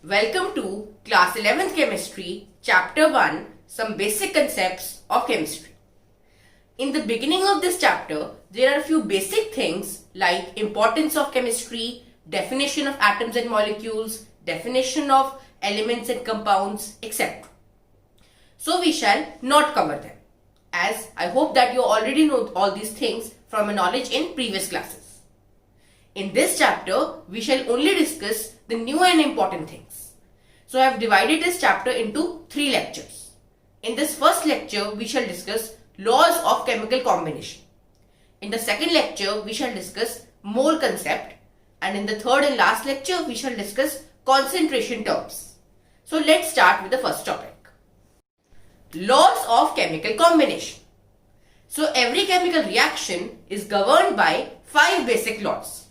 Welcome to Class 11th Chemistry, Chapter 1, Some Basic Concepts of Chemistry. In the beginning of this chapter, there are a few basic things like importance of chemistry, definition of atoms and molecules, definition of elements and compounds, etc. So we shall not cover them, as I hope that you already know all these things from your knowledge in previous classes. In this chapter, we shall only discuss the new and important things. So I have divided this chapter into 3 lectures. In this first lecture, we shall discuss laws of chemical combination. In the second lecture, we shall discuss mole concept. And in the third and last lecture, we shall discuss concentration terms. So let's start with the first topic. Laws of chemical combination. So every chemical reaction is governed by 5 basic laws.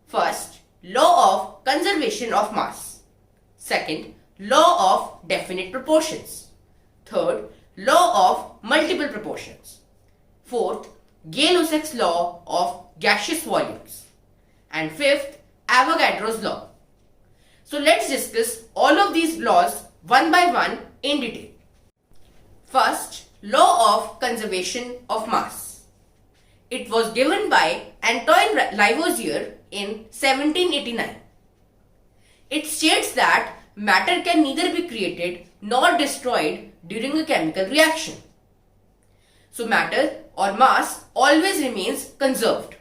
First, law of conservation of mass. Second, law of definite proportions. Third, law of multiple proportions. Fourth, Gay-Lussac's law of gaseous volumes. And fifth, Avogadros Law. So let's discuss all of these laws one by one in detail. First, law of conservation of mass. It was given by Antoine Lavoisier in 1789. It states that matter can neither be created nor destroyed during a chemical reaction. So matter or mass always remains conserved.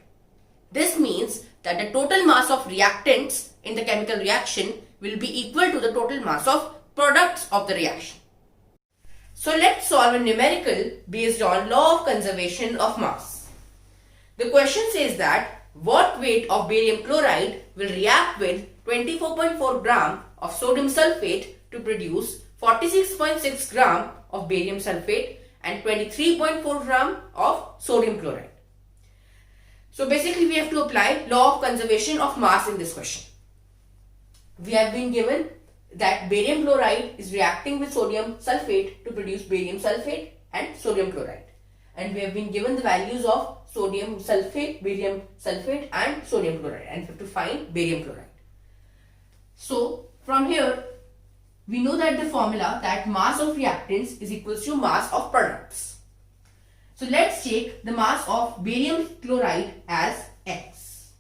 This means that the total mass of reactants in the chemical reaction will be equal to the total mass of products of the reaction. So let's solve a numerical based on law of conservation of mass. The question says that what weight of barium chloride will react with 24.4 gram of sodium sulfate to produce 46.6 gram of barium sulfate and 23.4 gram of sodium chloride. So basically we have to apply law of conservation of mass in this question. We have been given that barium chloride is reacting with sodium sulfate to produce barium sulfate and sodium chloride. And we have been given the values of sodium sulfate, barium sulfate and sodium chloride, and we have to find barium chloride. So from here we know that the formula that mass of reactants is equals to mass of products. So let's take the mass of barium chloride as X.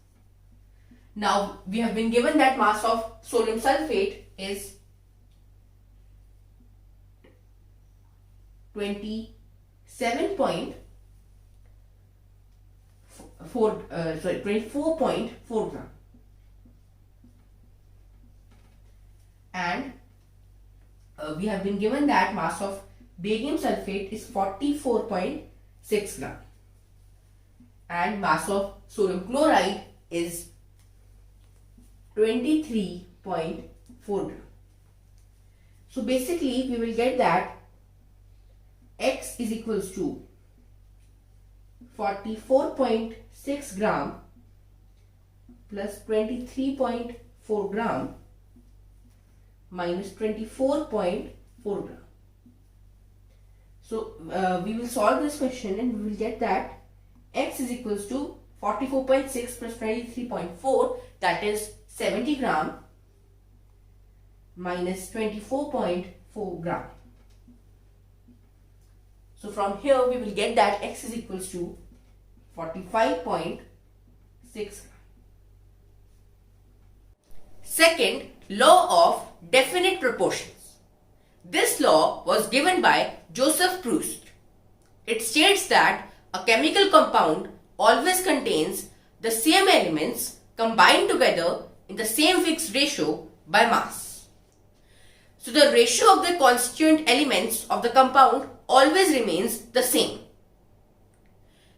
Now we have been given that mass of sodium sulfate is 24.4 gram, and we have been given that mass of barium sulfate is 44.6 gram, and mass of sodium chloride is 23.4 gram. So basically we will get that X is equals to 44.6 gram plus 23.4 gram minus 24.4 gram. So we will solve this question and we will get that X is equals to 44.6 plus 23.4, that is 70 gram minus 24.4 gram. So from here we will get that X is equals to 45.6 gram. Second, law of definite proportions. This law was given by Joseph Proust. It states that a chemical compound always contains the same elements combined together in the same fixed ratio by mass. So the ratio of the constituent elements of the compound always remains the same.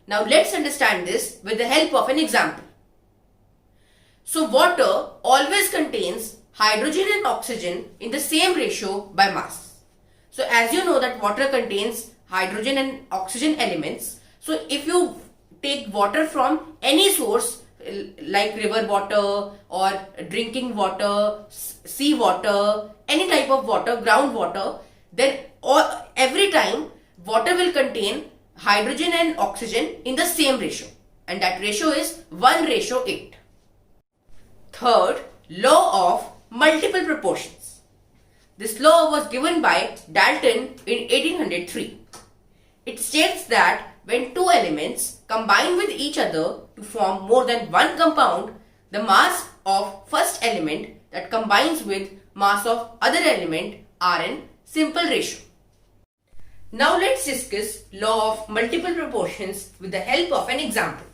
Now let's understand this with the help of an example. So water always contains hydrogen and oxygen in the same ratio by mass. So as you know that water contains hydrogen and oxygen elements. So if you take water from any source like river water or drinking water, sea water, any type of water, groundwater, then every time water will contain hydrogen and oxygen in the same ratio, and that ratio is 1:8. Third, law of multiple proportions. This law was given by Dalton in 1803. It states that when two elements combine with each other to form more than one compound, the mass of first element that combines with mass of other element are in simple ratio. Now let's discuss law of multiple proportions with the help of an example.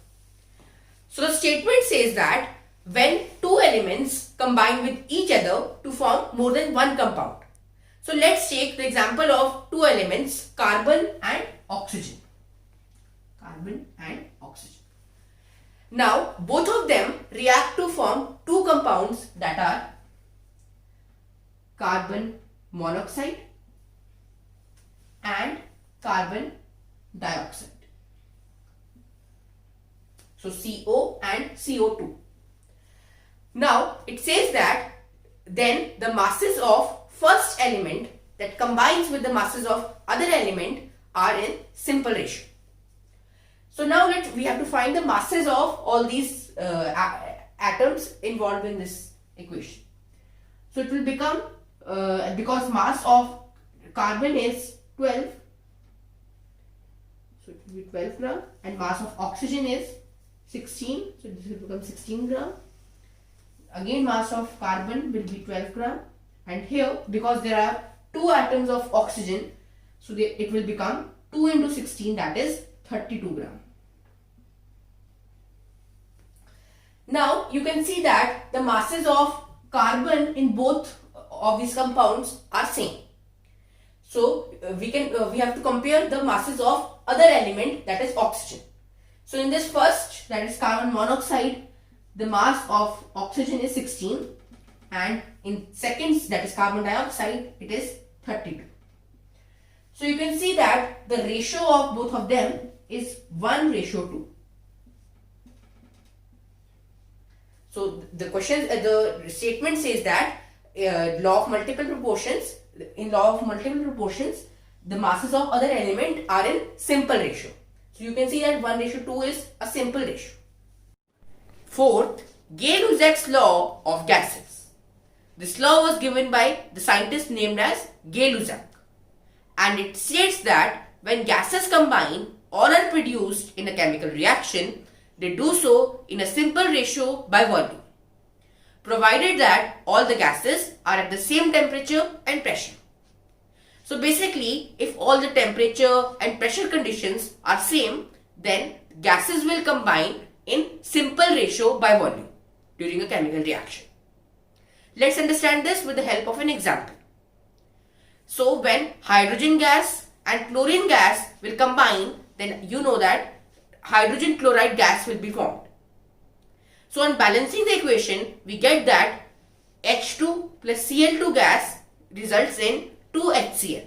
So the statement says that when two elements combine with each other to form more than one compound. So let's take the example of two elements, carbon and oxygen. Carbon and oxygen. Now both of them react to form two compounds that are carbon monoxide and carbon dioxide. So CO and CO2. Now it says that then the masses of first element that combines with the masses of other element are in simple ratio. So now we have to find the masses of all these atoms involved in this equation. So it will become, because mass of carbon is 12, so it will be 12 gram, and mass of oxygen is 16, so this will become 16 gram. Again mass of carbon will be 12 gram, and here because there are two atoms of oxygen, so it will become 2 into 16, that is 32 gram. Now you can see that the masses of carbon in both of these compounds are same. So we have to compare the masses of other element, that is oxygen. So in this first, that is carbon monoxide, the mass of oxygen is 16, and in second, that is carbon dioxide, it is 32. So you can see that the ratio of both of them is 1:2. So the statement says that law of multiple proportions. In law of multiple proportions, the masses of other element are in simple ratio. So you can see that 1:2 is a simple ratio. Fourth, Gay-Lussac's law of gases. This law was given by the scientist named as Gay-Lussac, and it states that when gases combine or are produced in a chemical reaction, they do so in a simple ratio by volume, provided that all the gases are at the same temperature and pressure. So basically, if all the temperature and pressure conditions are same, then gases will combine in simple ratio by volume during a chemical reaction. Let's understand this with the help of an example. So when hydrogen gas and chlorine gas will combine, then you know that hydrogen chloride gas will be formed. So on balancing the equation, we get that H2 plus Cl2 gas results in 2HCl.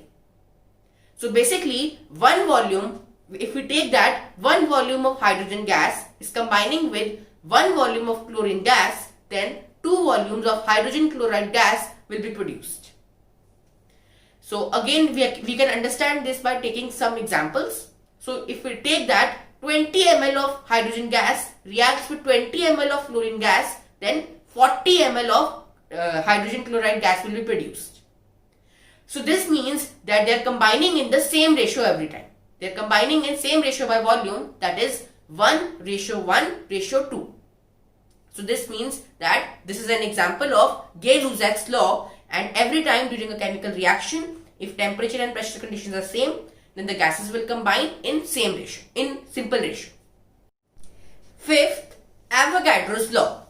So basically, one volume, if we take that one volume of hydrogen gas is combining with one volume of chlorine gas, then 2 volumes of hydrogen chloride gas will be produced. So again, we can understand this by taking some examples. So if we take that 20 ml of hydrogen gas reacts with 20 ml of chlorine gas, then 40 ml of hydrogen chloride gas will be produced. So this means that they are combining in the same ratio every time. They are combining in same ratio by volume, that is 1:1:2. So this means that this is an example of Gay-Lussac's law, and every time during a chemical reaction, if temperature and pressure conditions are same, then the gases will combine in same ratio, in simple ratio. Fifth, Avogadros Law.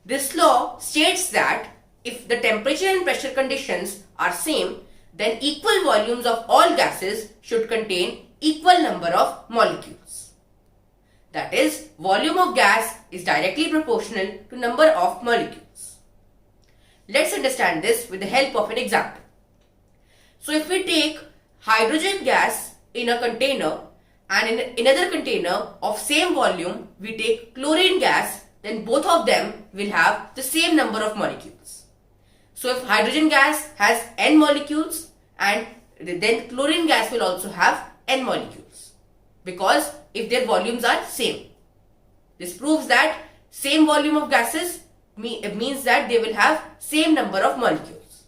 This law states that if the temperature and pressure conditions are same, then equal volumes of all gases should contain equal number of molecules. That is, volume of gas is directly proportional to number of molecules. Let's understand this with the help of an example. So if we take hydrogen gas in a container and in another container of same volume we take chlorine gas, then both of them will have the same number of molecules. So if hydrogen gas has n molecules, and then chlorine gas will also have n molecules, because if their volumes are same. This proves that same volume of gases it means that they will have same number of molecules.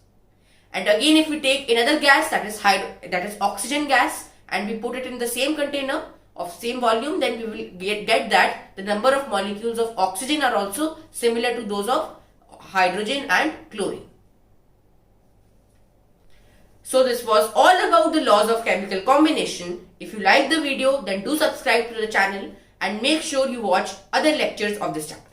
And again, if we take another gas, that is oxygen gas, and we put it in the same container of same volume, then we will get that the number of molecules of oxygen are also similar to those of hydrogen and chlorine. So this was all about the laws of chemical combination. If you like the video, then do subscribe to the channel and make sure you watch other lectures of this chapter.